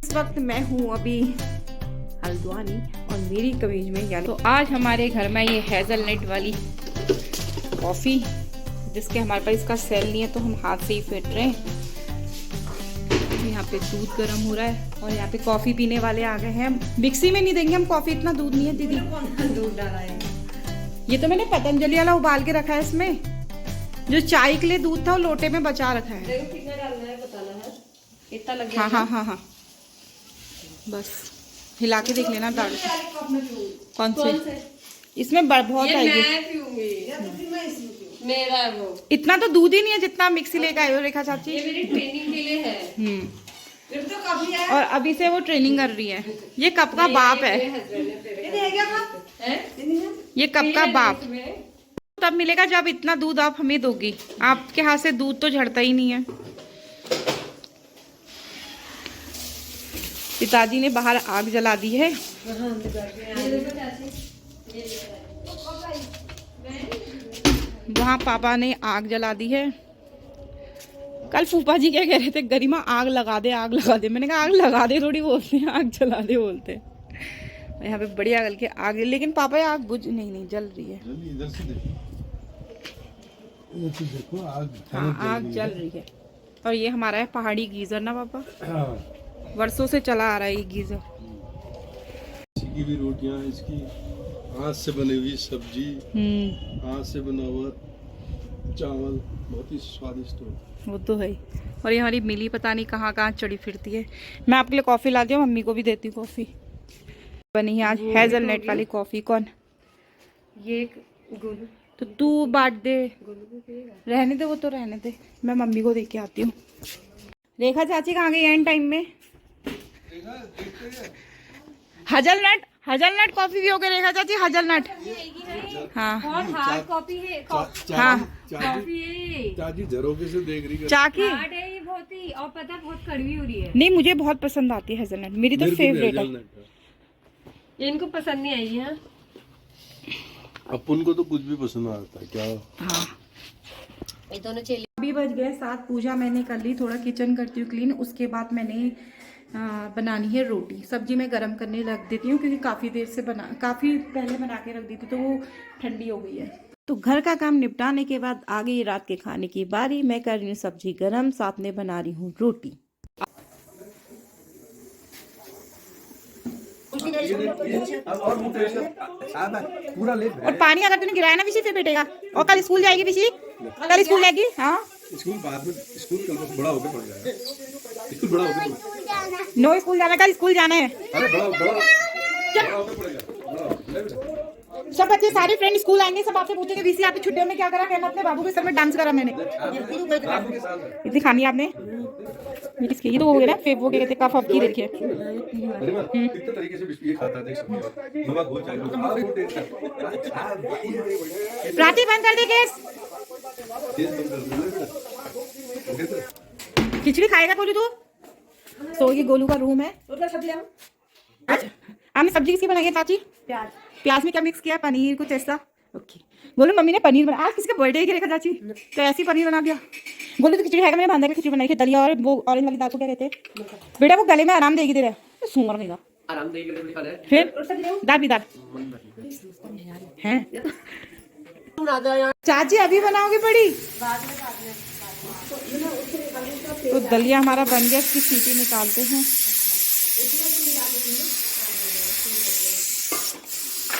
इस वक्त मैं हूँ अभी हल्द्वानी और मेरी कमीज में यानी तो आज हमारे घर में ये हेजलनट वाली कॉफ़ी जिसके हमारे पास इसका सेल नहीं है तो हम हाथ से ही फेंट रहे हैं। यहाँ पे दूध गर्म हो रहा है और यहाँ पे कॉफ़ी पीने वाले आ गए हैं। मिक्सी में नहीं देंगे हम कॉफ़ी, इतना दूध नहीं है दीदी। दूध डाला है, ये तो मैंने पतंजलि वाला उबाल के रखा है। इसमें जो चाय के लिए दूध था वो लोटे में बचा रखा है। देखो कितना डालना है बताना है, इतना लग हाँ हाँ हाँ हाँ, बस हिला के देख लेना दाल कौन से इसमें बहुत आएगी। मेरा वो इतना तो दूध ही नहीं है जितना मिक्सी लेकर आए हो रेखा चाची। ये मेरी ट्रेनिंग के लिए है। फिर तो काफी है। और अभी से वो ट्रेनिंग कर रही है। ये कप का बाप है, ये कप का बाप तब मिलेगा जब इतना दूध आप हमें दोगी। आपके हाथ से दूध तो झड़ता ही नहीं है। पिताजी ने बाहर आग जला दी है। वहाँ पापा ने आग जला दी है। कल फूफा जी क्या कह रहे थे, गरिमा आग लगा दे आग लगा दे। मैंने कहा आग लगा दे थोड़ी बोलते हैं, आग जला दे बोलते हैं। यहाँ पे बढ़िया गल के आग, लेकिन पापा आग बुझ नहीं जल रही है। इधर से देखो आग, हाँ आग जल रही है। और ये हमारा है पहाड़ी गीजर ना पापा, हाँ। वर्षों से चला आ रहा है ये गीजर। की भी रोटियां, इसकी हाथ से बनी हुई सब्जी, हाथ से बना हुआ चावल बहुत ही स्वादिष्ट होता है। वो तो है। और ये हमारी मिली पता नहीं कहाँ कहाँ चढ़ी फिरती है। मैं आपके लिए कॉफ़ी लाती हूँ, मम्मी को भी देती हूँ कॉफ़ी। बनी है आज हेजलनट वाली कॉफ़ी। कौन ये गोलू, तो तू बांट दे, रहने दे, वो तो रहने दे। मैं मम्मी को दे के आती हूँ। रेखा चाची कहाँ गई एंड टाइम में? हजलनट, हजलनट कॉफी भी हो गई रेखा चाची, हजलनट। हाँ बहुत हार्ड कॉफी है। हाँ कॉफी है चाची झरोके से देख रही है। चाकी हार्ड है ये बहुत ही, और पता बहुत कड़वी हो रही है। नहीं, मुझे बहुत पसंद आती है हेजलनट, मेरी तो फेवरेट है। ये इनको पसंद नहीं आई है। अपन को तो कुछ भी पसंद आता है क्या। हाँ ये दोनों चेली अभी बज गए 7। पूजा मैंने कर ली, थोड़ा किचन करती हूँ क्लीन। उसके बाद मैंने बनानी है रोटी। सब्जी मैं गरम करने रख देती हूँ क्योंकि काफ़ी पहले बना के रख दी थी तो वो ठंडी हो गई है। तो घर का काम निपटाने के बाद आ गई रात के खाने की बारी। मैं कर रही हूँ सब्जी गरम, साथ में बना रही हूँ रोटी। और पानी अगर तूने गिराया ना विशी फिर बेटेगा। और कल स्कूल जाएगी विशी, कल स्कूल जाएगी। हाँ स्कूल बाद में, स्कूल कल बड़ा होकर पड़ जाएगा। स्कूल बड़ा होकर, नो स्कूल जाना, कल स्कूल जाना है। अरे बड़ा होकर पड़ेगा। सब बच्चे सारे फ्रेंड स्कूल आएंगे, सब आपसे पूछेंगे बीसी आपकी छुट्टियों में क्या करा। कहना अपने बाबू के सर में डांस करा मैंने। इतनी खानी है आपने ये किसकी? ये तो हो गया ना फेव, वो क्या कहते हैं कफ की। देखिए कितने तरीके से बिस्किट खाता है, देख सकते हो। नमक हो जाए, प्राची बंद कर दे गैस। खिचड़ी खाएगा गोलू तू? तो ये गोलू का रूम है। अच्छा आपने सब्जी किसकी बनाई है चाची? प्याज में क्या मिक्स किया? पनीर कुछ ऐसा। ओके गोलू मम्मी ने पनीर बना। आज किसी का बर्थडे की रेखा चाची तो ऐसी पनीर बना दिया। गोलू तो खिचड़ी खाएगा, मैंने बांधा के खिचड़ी बनाई थी दलिया और वो ऑरेंज वाली दाल को क्या कहते हैं बेटा, वो गले में आराम देगी तेरे। सूंगर नहीं आराम देगी फिर दाल भी दाल है। चाची अभी बनाओगे बड़ी? तो दलिया हमारा बन गया, इसकी सीटी निकालते हैं।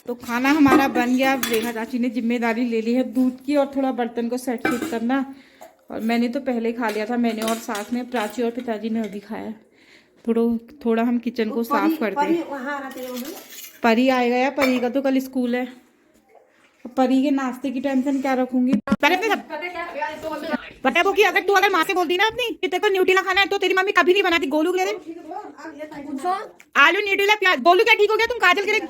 तो खाना हमारा बन गया। रेखा चाची ने जिम्मेदारी ले ली है दूध की और थोड़ा बर्तन को सेट करना। और मैंने तो पहले खा लिया था, मैंने और साथ में प्राची और पिताजी ने अभी खाया। थोड़ा हम किचन को साफ करते हैं। परी आएगा या परी का तो कल स्कूल है। परी के नाश्ते की टेंशन क्या रखूंगी। पता है वो कि अगर माँ से बोलती ना अपनी कि तेरे को न्यूट्रिला खाना है तो तेरी मम्मी कभी नहीं बनाती। गोलू के लिए आलू न्यूट्रिला प्याज। गोलू क्या ठीक हो गया? तुम काजल के लिए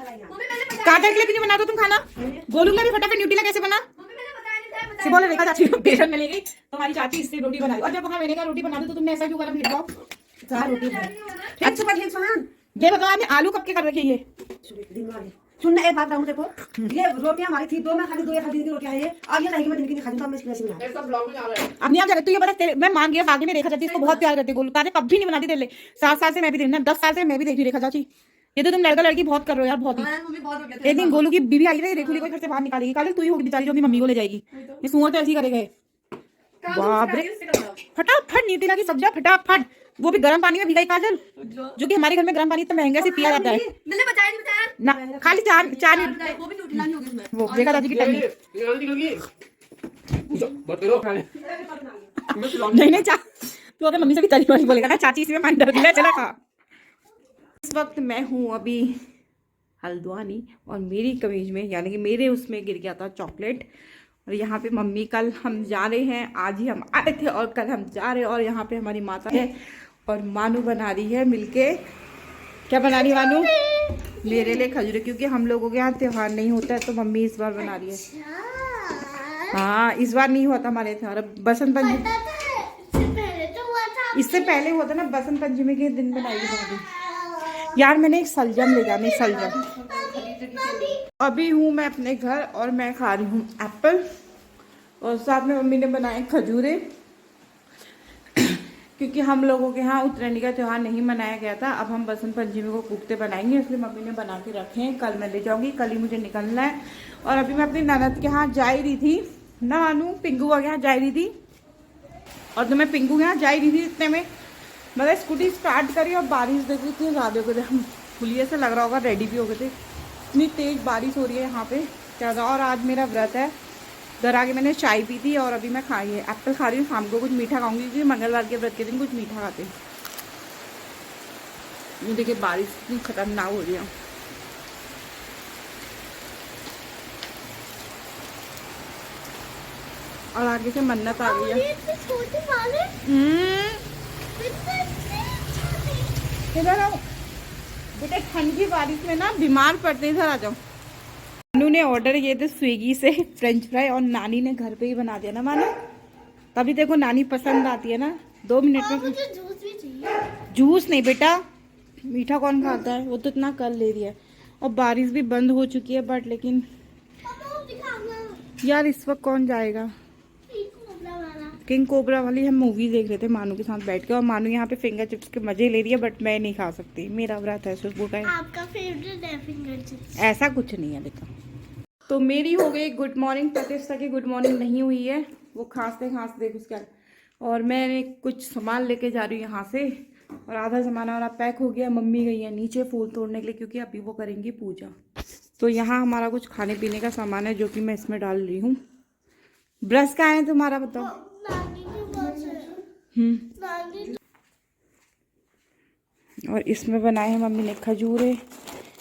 भी नहीं बनाते तुम खाना। गोलू के लिए भी फटाफट न्यूट्रिला कैसे बना? बोले रेखा चाची बेसन में ले गई तुम्हारी चाची, इससे रोटी बनाई। और जब मैंने कहा रोटी बना दो तो तुमने ऐसा क्यों करा? फिर रोटी अच्छा ये बताओ आपने आलू कब के कर रखे? ये सुनना एक बात बताऊं देखो, ये रोटियां हमारी थी, 2 मैं खाती, 2 ये खाती थी रोटियां है ये, अब ये नहीं कि मैं दिन की नहीं खाती, तो अब मैं इसकी वजह से बना। सब ब्लॉग में आ रहा है। अब नहीं आप तू ये बता, मैं मान गया आगे में रेखा चाची इसको बहुत प्यार करती है, गोलू का कभी नहीं बनाती तेरे लिए। 7 साल से मैं भी देखना, 10 साल से मैं भी देख रही रेखा चाची, ये तो तुम लड़का लड़की बहुत कर रहे हो यार, बहुत ही। एक दिन गोलू की बीवी आई है, रेखू को घर से बाहर निकालेगी, काले तू ही होगी बेचारी जो अपनी मम्मी को ले जाएगी, ये सुअर तो ऐसे ही करेगा। बाप रे, फटाफट न्यूटेला की सब्जियां फटाफट, वो भी गर्म पानी में भिगाई काजल, जो कि हमारे घर में गर्म पानी इतना महंगा से पिया जाता है ना, खाली 4 वो देखा दादी की टंगी नहीं तो अगर मम्मी से भी तारीफ वाली बोलेगा ना, चाची इसी में मान डर गया, चला खा। इस वक्त मैं हूँ अभी हल्द्वानी और मेरी कमीज में यानी कि मेरे उसमें गिर गया था चॉकलेट, और यहाँ पे मम्मी कल हम जा रहे हैं, आज ही हम आए थे और कल हम जा रहे हैं, और यहाँ पे हमारी माता है और मानू बना रही है मिलके, क्या बना रही है मानू? मेरे लिए खजूर, क्योंकि हम लोगों के यहाँ त्योहार नहीं होता है तो मम्मी इस बार बना रही है। हाँ इस बार नहीं होता हमारे त्योहार, बसंत पंचमी इससे पहले हुआ था ना, बसंत पंचमी के दिन बनाएगी भाभी। यार मैंने एक सलजम ले जानी, सलजम। अभी हूँ मैं अपने घर और मैं खा रही हूँ एप्पल, और साथ में मम्मी ने बनाए खजूरे, क्योंकि हम लोगों के यहाँ उत्तरायणी का त्यौहार नहीं मनाया गया था। अब हम बसंत पंचमी को कोफ्ते बनाएंगे, इसलिए मम्मी ने बना के रखे हैं, कल मैं ले जाऊंगी, कल ही मुझे निकलना है। और अभी मैं अपनी ननद के यहाँ जा रही थी ना मानू, पिंगू के यहाँ जा रही थी, और तो मैं पिंगू के यहाँ जा रही थी इतने में मतलब स्कूटी स्टार्ट करी और बारिश देखी इतनी ज़्यादा हो गए थे, हम खुलिए से लग रहा होगा रेडी भी हो गए थे, इतनी तेज बारिश हो रही है यहाँ पे ज़्यादा। और आज मेरा व्रत है, घर आके मैंने चाय पी थी और अभी मैं खाई है एप्पल खा रही हूँ, शाम को कुछ मीठा खाऊंगी क्योंकि मंगलवार के व्रत के दिन कुछ मीठा खाते हैं। ये देखिए बारिश इतनी खतरनाक हो रही है, और आगे से मन्नत आ गई है। इधर आओ बेटा, ठंड की बारिश में ना बीमार पड़ते, इधर आ जाओ। मानू ने ऑर्डर किए थे स्विगी से फ्रेंच फ्राई, और नानी ने घर पे ही बना दिया ना मानू, तभी देखो नानी पसंद आती है ना। 2 मिनट में मुझे जूस भी चाहिए। जूस नहीं बेटा, मीठा कौन खाता है, वो तो इतना कर ले रही है। और बारिश भी बंद हो चुकी है बट लेकिन यार इस वक्त कौन जाएगा। किंग कोबरा वाली हम मूवी देख रहे थे मानू के साथ बैठ के, और मानू यहाँ पे फिंगर चिप्स के मजे ले रही है, बट मैं नहीं खा सकती, मेरा व्रत है सुबह का। आपका फेवरेट है फिंगर चिप्स? ऐसा कुछ नहीं है देखो। तो मेरी हो गई गुड मॉर्निंग, प्रतिष्ठा की गुड मॉर्निंग नहीं हुई है, वो खांसते खांसते देख उसका। और मैंने कुछ सामान लेके जा रही हूँ यहाँ से, और आधा सामान हमारा पैक हो गया। मम्मी गई है नीचे फूल तोड़ने के लिए, क्योंकि अभी वो करेंगी पूजा। तो यहाँ हमारा कुछ खाने पीने का सामान है जो कि मैं इसमें डाल रही हूँ। ब्रश कहाँ है तुम्हारा बताओ? और इसमें बनाए हैं मम्मी ने खजूरे।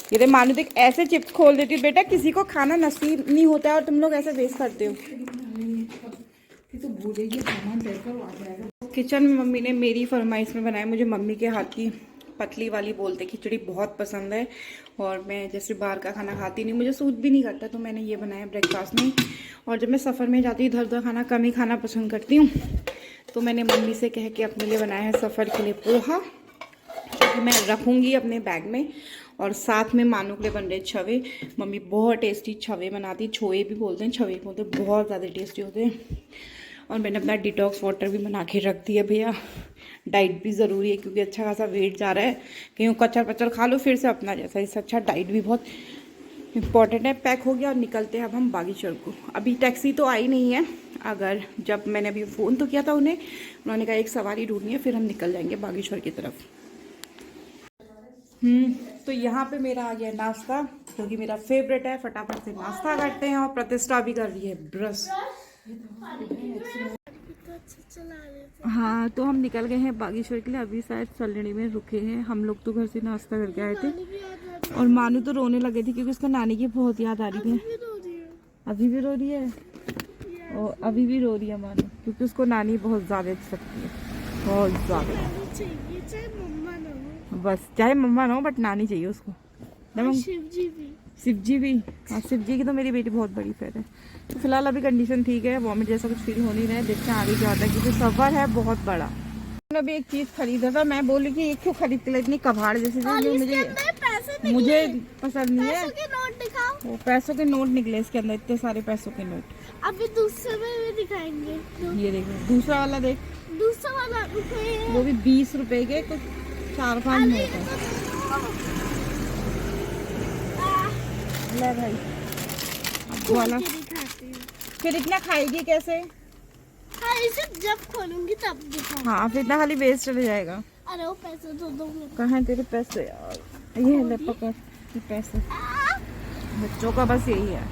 ये दे मानू देख, ऐसे चिप्स खोल देती हूँ बेटा, किसी को खाना नसीब नहीं होता है और तुम लोग ऐसे वेस्ट करते हो। तो भूलेगी सामान देखकर आ जाएगा। किचन में मम्मी ने मेरी फरमाइश में बनाया, मुझे मम्मी के हाथ की पतली वाली बोलते खिचड़ी बहुत पसंद है, और मैं जैसे बाहर का खाना खाती नहीं, मुझे सूट भी नहीं करता, तो मैंने ये बनाया ब्रेकफास्ट में। और जब मैं सफ़र में जाती हूँ इधर उधर खाना कम ही खाना पसंद करती हूँ, तो मैंने मम्मी से कह के अपने लिए बनाया है सफ़र के लिए पोहा, जो कि मैं रखूँगी अपने बैग में। और साथ में मानू के लिए बन रहे छवे। मम्मी बहुत टेस्टी छवे बनाती, छोए भी बोलते हैं, छवे बोलते हैं, बहुत ज़्यादा टेस्टी होते हैं। और मैंने अपना डिटॉक्स वाटर भी बना के रख दिया भैया, डाइट भी ज़रूरी है क्योंकि अच्छा खासा वेट जा रहा है, कहीं कचर पचर खा लो फिर से अपना जैसा, इससे अच्छा डाइट भी बहुत इम्पॉर्टेंट है। पैक हो गया और निकलते हैं अब हम बागेश्वर को। अभी टैक्सी तो आई नहीं है, अगर जब मैंने अभी फ़ोन तो किया था उन्हें, उन्होंने कहा एक सवारी ढूंढनी है, फिर हम निकल जाएंगे बागेश्वर की तरफ। तो यहाँ पे मेरा आ गया नाश्ता, जो कि मेरा फेवरेट है। फटाफट से नाश्ता करते हैं, और प्रतिष्ठा भी कर रही है ब्रश। हाँ तो हम निकल गए हैं बागेश्वर के लिए, अभी शायद सलड़ी में रुके हैं। हम लोग तो घर से नाश्ता करके आए थे, और मानू तो रोने लगे थे क्योंकि उसको नानी की बहुत याद आ रही थी। अभी भी रो रही है, और अभी भी रो रही है मानू, क्योंकि उसको नानी बहुत ज़्यादा अच्छी लगती है, बहुत ज़्यादा। बस चाहे मम्मा ना हो बट नानी चाहिए उसको। शिव जी भी, हाँ शिव जी की तो मेरी बेटी बहुत बड़ी फैन है। तो फिलहाल अभी कंडीशन ठीक है, वॉमिट जैसा कुछ फील हो नहीं रहा है, देखते हैं आगे क्या होता है, क्योंकि सफ़र है बहुत बड़ा। मैंने अभी एक चीज़ खरीदा था, मैं बोली कि ये क्यों खरीदते इतनी कबाड़ जैसी, मुझे पैसे मुझे पसंद नहीं है। पैसों के नोट दिखाओ। वो पैसों के नोट निकले इसके अंदर, इतने सारे पैसों के नोट। अभी दूसरे में भी दिखाएंगे। ये देखो दूसरा वाला देख, दूसरा वाला रुपए। वो भी 20 रुपए के कुछ 4-5 नोट है। ले भाई अब वाला। फिर इतना खाएगी कैसे? हाँ, इसे जब खोलूंगी तब दिखाऊंगी। हाँ फिर इतना खाली वेस्ट चले जाएगा। अरे वो पैसे तो दो मेरे को। कहाँ है तेरे पैसे यार? ये ले पकड़ ये पैसे, बच्चों का बस यही है।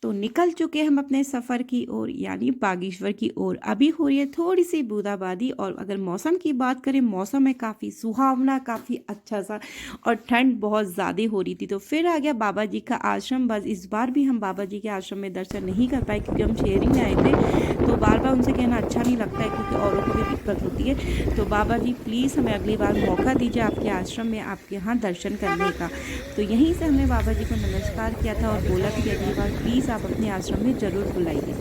तो निकल चुके हम अपने सफ़र की ओर यानी बागेश्वर की ओर। अभी हो रही है थोड़ी सी बूंदाबांदी। और अगर मौसम की बात करें, मौसम है काफ़ी सुहावना, काफ़ी अच्छा सा, और ठंड बहुत ज़्यादा हो रही थी। तो फिर आ गया बाबा जी का आश्रम। बस इस बार भी हम बाबा जी के आश्रम में दर्शन नहीं कर पाए क्योंकि हम शेयरिंग में आए थे। तो बार बार उनसे कहना अच्छा नहीं लगता है क्योंकि औरों को भी दिक्कत होती है। तो बाबा जी प्लीज़ हमें अगली बार मौका दीजिए आपके आश्रम में आपके यहाँ दर्शन करने का। तो यहीं से हमने बाबा जी को नमस्कार किया था और बोला कि अगली बार प्लीज़ आप अपने आश्रम में ज़रूर बुलाइए।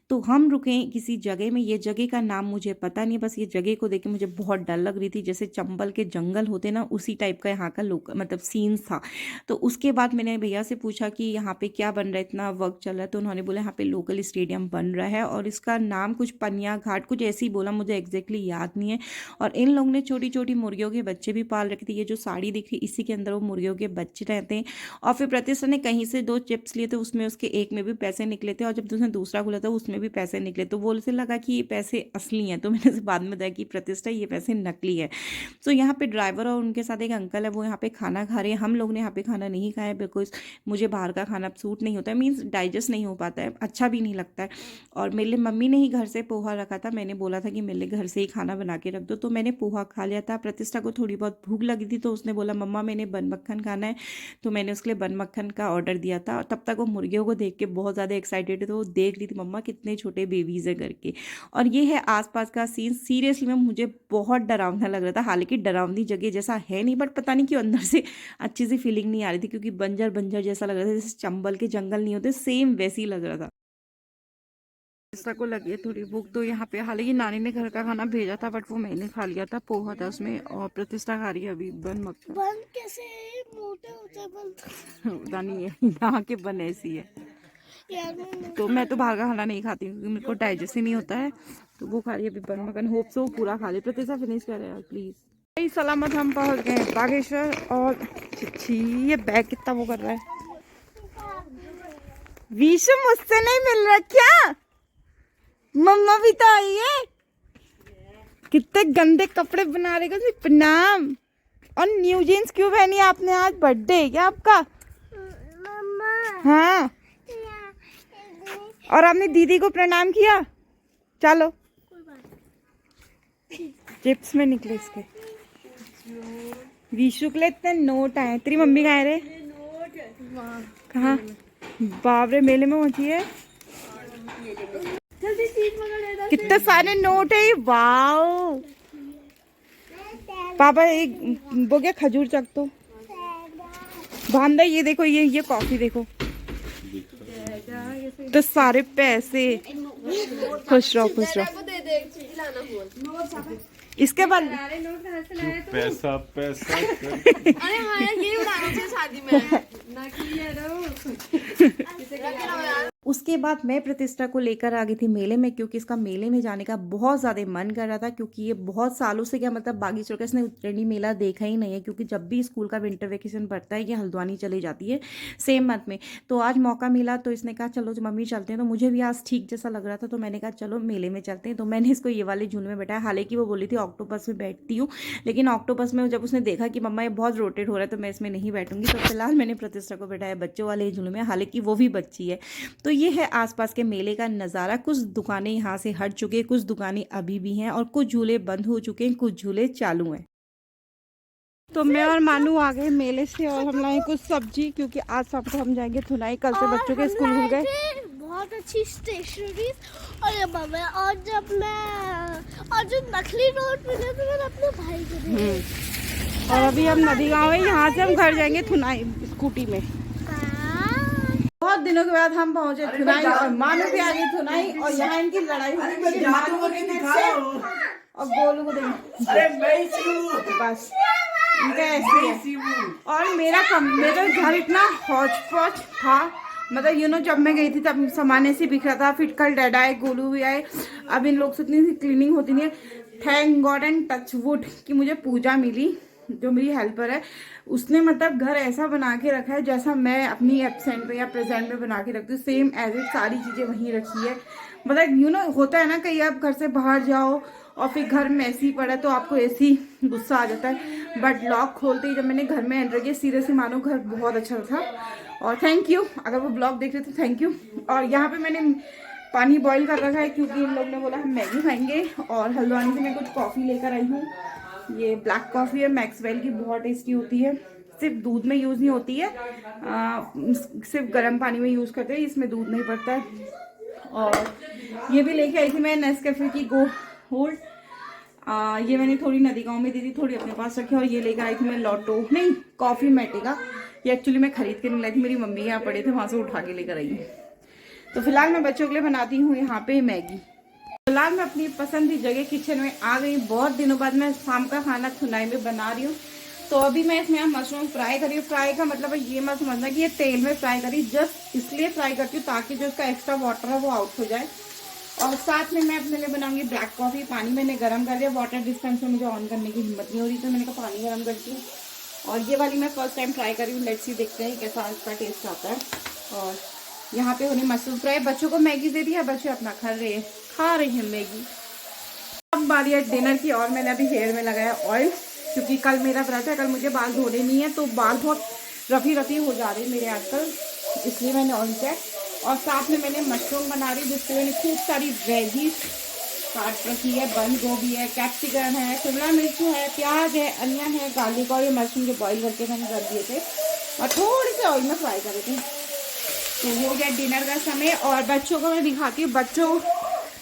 तो हम रुके किसी जगह में, ये जगह का नाम मुझे पता नहीं, बस ये जगह को देख के मुझे बहुत डर लग रही थी। जैसे चंबल के जंगल होते ना, उसी टाइप का यहाँ का मतलब सीन था। तो उसके बाद मैंने भैया से पूछा कि यहाँ पे क्या बन रहा है, इतना वर्क चल रहा है। तो उन्होंने बोला यहाँ पे लोकल स्टेडियम बन रहा है और इसका नाम कुछ पनिया घाट कुछ ऐसे ही बोला, मुझे एग्जैक्टली याद नहीं है। और इन लोगों ने छोटी छोटी मुर्गियों के बच्चे भी पाल रखे थे। ये जो साड़ी दिख रही इसी के अंदर वो मुर्गियों के बच्चे रहते हैं। और फिर प्रतिष्ठा ने कहीं से 2 चिप्स लिए थे, उसमें उसके एक में भी पैसे निकले थे और जब उसने दूसरा खोला था उसमें भी पैसे निकले। तो वो उसे लगा कि ये पैसे असली हैं। तो मैंने उसे बाद में बताया कि प्रतिष्ठा ये पैसे नकली है। तो यहाँ पे ड्राइवर और उनके साथ एक अंकल है, वो यहाँ पे खाना खा रहे हैं। हम लोग ने यहाँ पे खाना नहीं खाया बिकॉज मुझे बाहर का खाना सूट नहीं होता है, मीन्स डाइजेस्ट नहीं हो पाता है, अच्छा भी नहीं लगता है। और मेरे मम्मी ने ही घर से पोहा रखा था, मैंने बोला था कि मेरे घर से ही खाना बना के रख दो। तो मैंने पोहा खा लिया था। प्रतिष्ठा को थोड़ी बहुत भूख लगी थी तो उसने बोला मम्मा मैंने बन मक्खन खाना है। तो मैंने उसके लिए बन मक्खन का ऑर्डर दिया था। और तब तक वो मुर्गियों को देख के बहुत ज़्यादा एक्साइटेड है, तो वो देख रही थी मम्मा कितने छोटे बेबीज़ है करके। और ये है आसपास का सीन। सीरियसली में मुझे बहुत डरावना लग रहा था, हालांकि डरावनी जगह जैसा है नहीं, बट पता नहीं क्यों अंदर से अच्छी सी फीलिंग नहीं आ रही थी क्योंकि बंजर बंजर जैसा लग रहा था, जैसे चंबल के जंगल नहीं होते सेम वैसे ही लग रहा था। प्रतिष्ठा को लगी है थोड़ी भूख, तो यहाँ पे हालांकि नानी ने घर का खाना भेजा था बट वो मैंने खा लिया था, पोहा था उसमें। और प्रतिष्ठा खा रही है अभी बन मक्खन। बन कैसे मोटे होते हैं बन? पता नहीं है, यहाँ के बन ऐसी है। यार तो मैं तो बाहर का खाना नहीं खाती क्योंकि मेरे को डाइजेस्ट ही नहीं होता है। तो वो खा रही है अभी बन मक्खन, होप सो पूरा खा ले। प्रतिष्ठा फिनिश कर यार प्लीज। सही सलामत हम पहुंच गए बागेश्वर। और छी ये बैग कितना वो कर रहा है। विशु मुझसे नहीं मिल रहा क्या? मम्मा भी तो आई है। कितने गंदे कपड़े बना रहे हो। प्रणाम। और न्यू जीन्स क्यों पहनी आपने? आज बर्थडे है क्या आपका? मम्मा। हाँ। और आपने दीदी को प्रणाम किया? चलो चिप्स में निकले इसके। विशु के लिए इतने नोट आए। तेरी मम्मी कहाँ है रे? कहाँ? बाप रे मेले में पहुंची है। कितने सारे नोट है। वाओ पापा एक वो क्या खजूर चख तो बांधा। ये देखो ये कॉफी देखो, तो सारे पैसे। खुश रहो खुश रहो। इसके बाद पैसा पैसा अरे हाँ यार ये उड़ाना चाहिए शादी में ना कि यार। उसके बाद मैं प्रतिष्ठा को लेकर आ गई थी मेले में क्योंकि इसका मेले में जाने का बहुत ज़्यादा मन कर रहा था क्योंकि ये बहुत सालों से क्या मतलब बागेश्वर का इसने उत्तरायणी मेला देखा ही नहीं है क्योंकि जब भी स्कूल का विंटर वेकेशन पड़ता है ये हल्द्वानी चली जाती है सेम मंथ में। तो आज मौका मिला तो इसने कहा चलो मम्मी चलते हैं। तो मुझे भी आज ठीक जैसा लग रहा था तो मैंने कहा चलो मेले में चलते हैं। तो मैंने इसको ये वाले झूले में बैठाया। हालांकि वो बोली थी ऑक्टोपस में बैठती हूँ, लेकिन ऑक्टोपस में जब उसने देखा कि मम्मा ये बहुत रोटेट हो रहा है तो मैं इसमें नहीं बैठूंगी। तो फिलहाल मैंने प्रतिष्ठा को बैठाया बच्चों वाले झूले में, हालांकि वो भी बच्ची है। तो ये है आसपास के मेले का नज़ारा। कुछ दुकानें यहाँ से हट चुके हैं, कुछ दुकानें अभी भी हैं और कुछ झूले बंद हो चुके हैं, कुछ झूले चालू हैं। तो मैं और मानू आ गए मेले से और हम लाए कुछ सब्जी क्योंकि आज शाम को हम जाएंगे थुनाई। कल से बच्चों के स्कूल खुल गए। बहुत अच्छी स्टेशनरी और ये मम्मा। और जब मैं और जो नकली नोट मिले तो मैंने अपने भाई को दिए। और अभी हम नदी गाँव है, यहाँ से हम घर जाएंगे थुनाई स्कूटी में। बहुत दिनों के बाद हम पहुंचे थुनाई और मानू भी आ गई थुनाई। और यहाँ इनकी लड़ाई और गोलू को देखो बस। इनका ऐसे है। और मेरा घर इतना हौच पौच था, मतलब जब मैं गई थी तब सामान ऐसे बिखरा था, फिर कल डैड आए, गोलू भी आए, अब इन लोग से इतनी सी क्लीनिंग होती नहीं है। Thank God and touch wood कि मुझे पूजा मिली, जो मेरी हेल्पर है, उसने मतलब घर ऐसा बना के रखा है जैसा मैं अपनी एब्सेंट पे या प्रेजेंट में बना के रखती हूँ, सेम एज इट सारी चीज़ें वहीं रखी है। मतलब होता है ना, कहीं आप घर से बाहर जाओ और फिर घर मैसी पड़ा तो आपको ऐसी गुस्सा आ जाता है, बट लॉक खोलते ही जब मैंने घर में एंटर किया, सीरियसली मानो घर बहुत अच्छा था। और थैंक यू, अगर वो ब्लॉग देख रहे तो थैंक यू। और यहाँ पे मैंने पानी बॉईल कर रखा है क्योंकि इन लोग ने बोला हम मैगी खाएंगे। और हल्द्वानी से मैं कुछ कॉफ़ी लेकर आई हूँ, ये ब्लैक कॉफ़ी है मैक्सवेल की, बहुत टेस्टी होती है, सिर्फ दूध में यूज़ नहीं होती है, सिर्फ गर्म पानी में यूज़ करते हैं, इसमें दूध नहीं पड़ता है। और ये भी लेके आई थी मैं नेस्कैफे की गोल्ड, ये मैंने थोड़ी नदी गांव में दी थी, थोड़ी अपने पास रखी। और ये लेकर आई थी मैं कॉफ़ी मैटेगा, ये एक्चुअली मैं खरीद के नहीं लाई थी, मेरी मम्मी यहाँ पड़े थे वहाँ से उठा के लेकर आई है। तो फिलहाल मैं बच्चों के लिए बनाती हूँ यहाँ पे मैगी। फिलहाल मैं अपनी पसंदीदा जगह किचन में आ गई, बहुत दिनों बाद मैं शाम का खाना खुनाई में बना रही हूँ। तो अभी मैं इसमें मशरूम फ्राई करी हूँ। फ्राई का मतलब ये मत समझना कि ये तेल में फ्राई करी, जस्ट इसलिए फ्राई करती हूँ ताकि जो उसका एक्स्ट्रा वाटर है वो आउट हो जाए। और साथ में मैं अपने लिए बनाऊंगी ब्लैक कॉफ़ी। पानी मैंने गर्म कर दिया, वाटर डिस्पेंसर मुझे ऑन करने की हिम्मत नहीं हो रही, तो मैंने कहा पानी गर्म करती हूँ। और ये वाली मैं फर्स्ट टाइम ट्राई करी हूँ, लेट्स सी देखते हैं कैसा इसका टेस्ट आता है। और यहाँ पे होनी मशरूम फ्राई, बच्चों को मैगी दे दी है, बच्चे अपना खा रहे हैं मैगी। अब बारी है डिनर की, और मैंने अभी हेयर में लगाया ऑयल, क्योंकि कल मेरा व्रत है, कल मुझे बाल धोने नहीं है, तो बाल बहुत रफी हो जा रहे हैं मेरे आजकल, इसलिए मैंने ऑयल किया। और साथ में मैंने मशरूम बना रही, जिससे मैंने खूब सारी वेजीज काट रखी है, बंद गोभी है, कैप्सिकम है, शिमला मिर्च है, प्याज है, अनियन है, गार्लिक, और ये मशरूम जो बॉईल करके मैंने रख दिए थे और थोड़े से ऑयल में फ्राई करे थे। तो हो गया डिनर का समय। और बच्चों को मैं दिखाती हूँ, बच्चों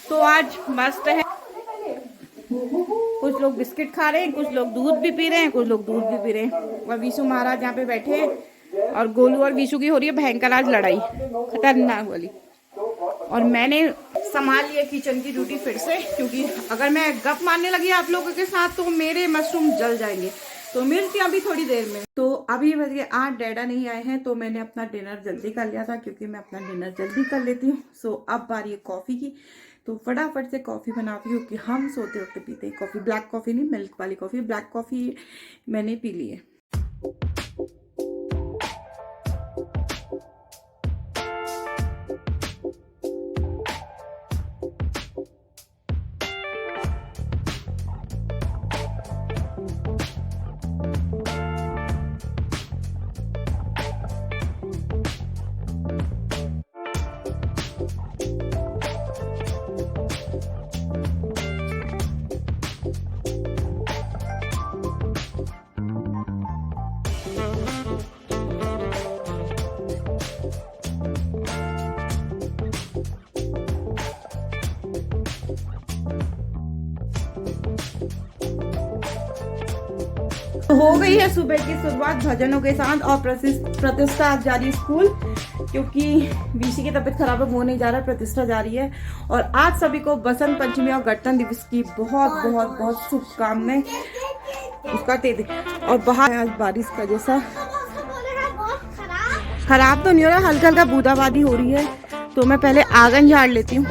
तो आज मस्त है, कुछ लोग बिस्किट खा रहे हैं, कुछ लोग दूध भी पी रहे हैं, कुछ लोग दूध भी पी रहे हैं। और विशु महाराज यहाँ पे बैठे हैं, और गोलू और विशु की हो रही है भयंकर आज लड़ाई, खतरनाक वाली। और मैंने संभाल लिया किचन की ड्यूटी फिर से, क्योंकि अगर मैं गप मारने लगी आप लोगों के साथ तो मेरे मशरूम जल जाएंगे। तो मिलती अभी थोड़ी देर में। तो अभी बज गए 8, डैडा नहीं आए हैं, तो मैंने अपना डिनर जल्दी कर लिया था, क्योंकि मैं अपना डिनर जल्दी कर लेती हूँ। सो अब बारी है कॉफ़ी की, तो फटाफट से कॉफ़ी बनाती हूँ, कि हम सोते वक्त पीते हैं कॉफ़ी, ब्लैक कॉफ़ी नहीं, मिल्क वाली कॉफ़ी। ब्लैक कॉफ़ी मैंने पी ली है। हो गई है सुबह की शुरुआत भजनों के साथ, और प्रतिष्ठा आज जा रही है स्कूल, क्योंकि वीसी की तबीयत खराब है, वो नहीं जा रहा, प्रतिष्ठा जा रही है। और आज सभी को बसंत पंचमी और गणतंत्र दिवस की बहुत बहुत बहुत शुभकामनाएं। उसका दे दे। और बाहर आज बारिश का जैसा खराब तो नहीं हो रहा, हल्का हल्का बूंदाबांदी हो रही है। तो मैं पहले आंगन झाड़ लेती हूँ,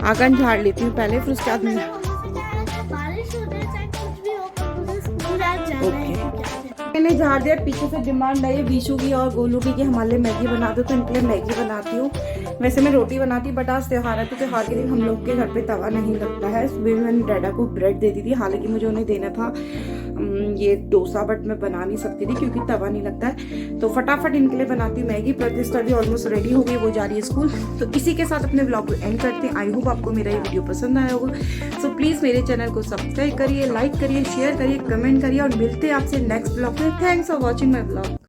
आंगन झाड़ लेती हूँ पहले, फिर उसके बाद मैंने झाड़ दिया। पीछे से डिमांड आई है विशु की और गोलू की कि हमारे लिए मैगी बना दो, तो इनके लिए मैगी बनाती हूँ। वैसे मैं रोटी बनाती, बट आज त्योहार है, तो त्योहार के दिन हम लोग के घर पे तवा नहीं लगता है। सुबह में मैंने डैडा को ब्रेड दे दी थी, हालांकि मुझे उन्हें देना था ये डोसा, बट मैं बना नहीं सकती थी क्योंकि तवा नहीं लगता है। तो फटाफट इनके लिए बनाती मैगी। प्रतिष्ठा भी ऑलमोस्ट रेडी हो गई, वो जा रही है स्कूल। तो इसी के साथ अपने ब्लॉग को एंड करते हैं। आई होप आपको मेरा ये वीडियो पसंद आया होगा। सो प्लीज़ मेरे चैनल को सब्सक्राइब करिए, लाइक करिए, शेयर करिए, कमेंट करिए, और मिलते हैं आपसे नेक्स्ट ब्लॉग में। Thanks for watching my blog.